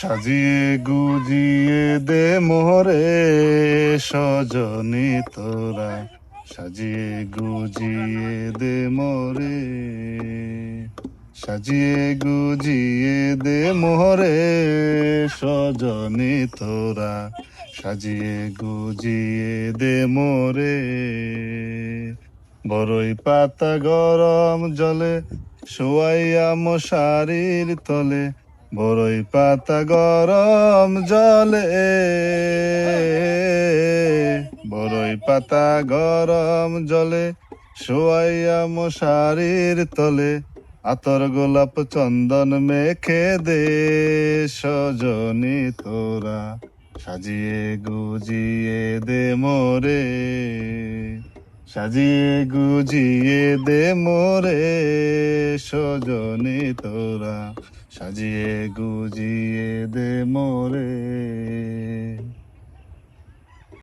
সাজিয়ে গুজিয়ে দে মোরে সজনী তোরা, সাজিয়ে গুজিয়ে দে মোরে, সাজিয়ে গুজিয়ে দে মোরে সজনী তোরা, সাজিয়ে গুজিয়ে দে মোরে। বড়ই পাতা গরম জলে শোয়াইয়া মশারির তলে, বড়ই পাতা গরম জলে, বড়ই পাতা গরম জলে শোয়াইয়া মশারির তলে, আতর গোলাপ চন্দন মেখে দে সজনী তোরা, সাজিয়ে গুজিয়ে দে মোরে, সাজিয়ে গুজিয়ে দে মোরে সজনী তোরা, সাজিয়ে গুজিয়ে দে মোরে।